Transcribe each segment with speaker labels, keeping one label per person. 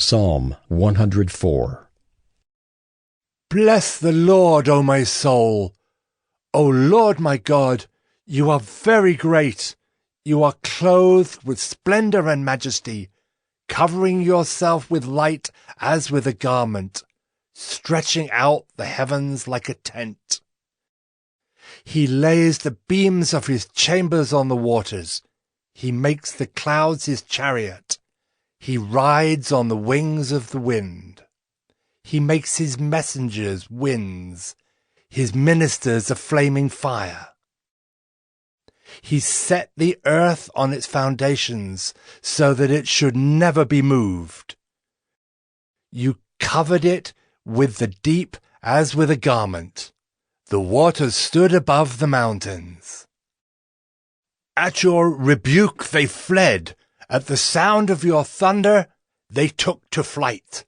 Speaker 1: Psalm 104.
Speaker 2: Bless the Lord, O my soul. O Lord my God, you are very great. You are clothed with splendor and majesty, covering yourself with light as with a garment, stretching out the heavens like a tent. He lays the beams of his chambers on the waters. He makes the clouds his chariot. He rides on the wings of the wind. He makes his messengers winds, his ministers a flaming fire. He set the earth on its foundations so that it should never be moved. You covered it with the deep as with a garment. The waters stood above the mountains. At your rebuke they fled. At the sound of your thunder they took to flight.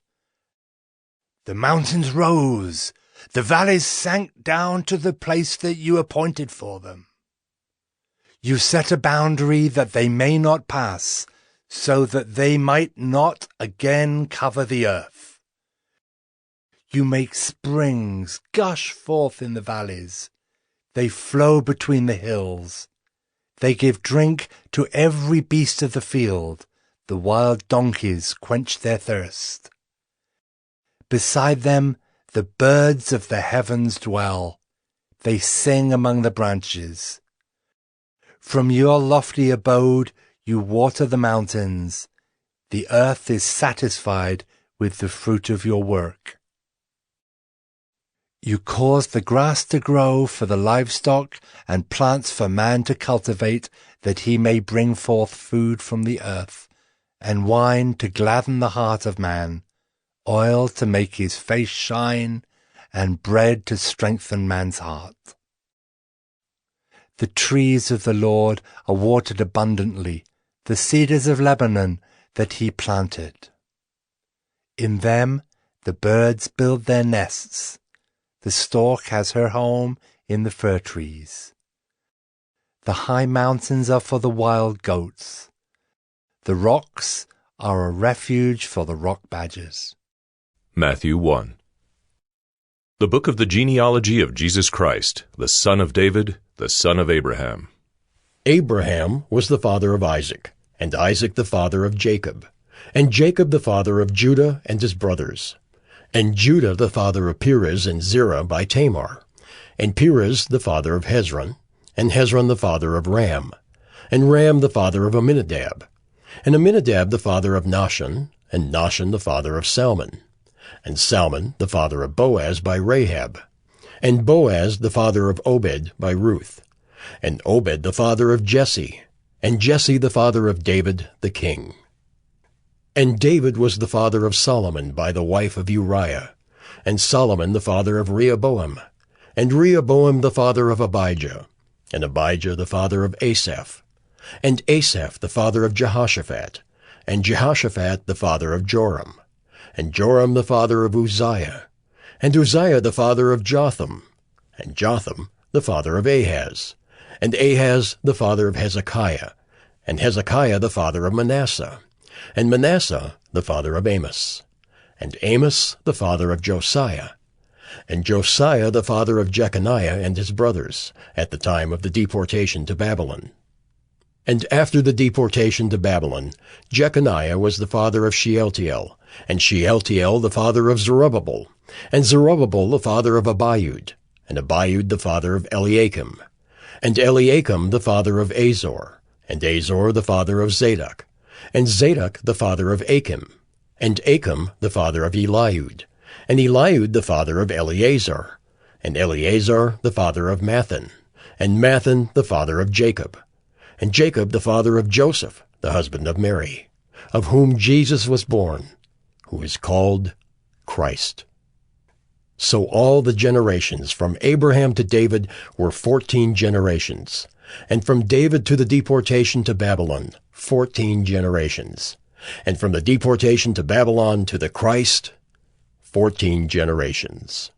Speaker 2: The mountains rose. The valleys sank down to the place that you appointed for them. You set a boundary that they may not pass, so that they might not again cover the earth. You make springs gush forth in the valleys. They flow between the hills. They give drink to every beast of the field. The wild donkeys quench their thirst. Beside them the birds of the heavens dwell. They sing among the branches. From your lofty abode you water the mountains. The earth is satisfied with the fruit of your work. You cause the grass to grow for the livestock and plants for man to cultivate, that he may bring forth food from the earth, and wine to gladden the heart of man, oil to make his face shine, and bread to strengthen man's heart. The trees of the Lord are watered abundantly, the cedars of Lebanon that he planted. In them the birds build their nests. The stork has her home in the fir trees. The high mountains are for the wild goats. The rocks are a refuge for the rock badgers.
Speaker 3: Matthew 1. The book of the genealogy of Jesus Christ, the son of David, the son of Abraham.
Speaker 1: Abraham was the father of Isaac, and Isaac the father of Jacob, and Jacob the father of Judah and his brothers, and Judah the father of Perez and Zerah by Tamar, and Perez the father of Hezron, and Hezron the father of Ram, and Ram the father of Amminadab, and Amminadab the father of Nahshon, and Nahshon the father of Salmon, and Salmon the father of Boaz by Rahab, and Boaz the father of Obed by Ruth, and Obed the father of Jesse, and Jesse the father of David the king. And David was the father of Solomon by the wife of Uriah, and Solomon the father of Rehoboam, and Rehoboam the father of Abijah, and Abijah the father of Asaph, and Asaph the father of Jehoshaphat, and Jehoshaphat the father of Joram, and Joram the father of Uzziah, and Uzziah the father of Jotham, and Jotham the father of Ahaz, and Ahaz the father of Hezekiah, and Hezekiah the father of Manasseh, and Manasseh the father of Amos, and Amos the father of Josiah, and Josiah the father of Jeconiah and his brothers, at the time of the deportation to Babylon. And after the deportation to Babylon, Jeconiah was the father of Shealtiel, and Shealtiel the father of Zerubbabel, and Zerubbabel the father of Abiud, and Abiud the father of Eliakim, and Eliakim the father of Azor, and Azor the father of Zadok, and Zadok the father of Achim, and Achim the father of Eliud, and Eliud the father of Eleazar, and Eleazar the father of Mathan, and Mathan the father of Jacob, and Jacob the father of Joseph, the husband of Mary, of whom Jesus was born, who is called Christ. So all the generations from Abraham to David were 14 generations, and from David to the deportation to Babylon, 14 generations, and from the deportation to Babylon to the Christ, 14 generations.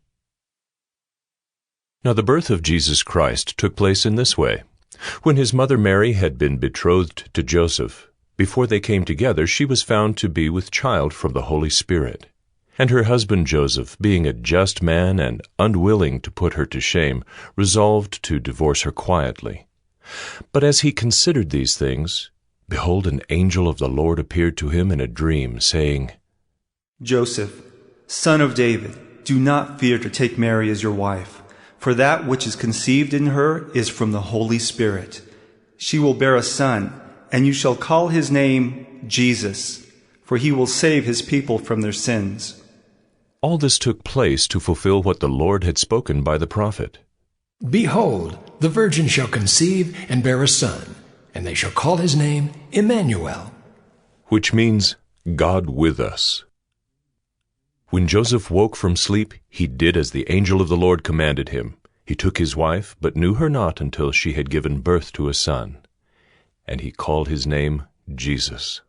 Speaker 3: Now the birth of Jesus Christ took place in this way. When his mother Mary had been betrothed to Joseph, Before they came together, she was found to be with child from the Holy Spirit. And her husband Joseph, being a just man and unwilling to put her to shame, resolved to divorce her quietly. But as he considered these things, behold, an angel of the Lord appeared to him in a dream, saying,
Speaker 4: Joseph, son of David, do not fear to take Mary as your wife, for that which is conceived in her is from the Holy Spirit. She will bear a son, and you shall call his name Jesus, for he will save his people from their sins.
Speaker 3: All this took place to fulfill what the Lord had spoken by the prophet.
Speaker 5: Behold, the virgin shall conceive and bear a son, and they shall call his name Emmanuel,
Speaker 3: which means God with us. When Joseph woke from sleep, he did as the angel of the Lord commanded him. He took his wife, but knew her not until she had given birth to a son. And he called his name Jesus.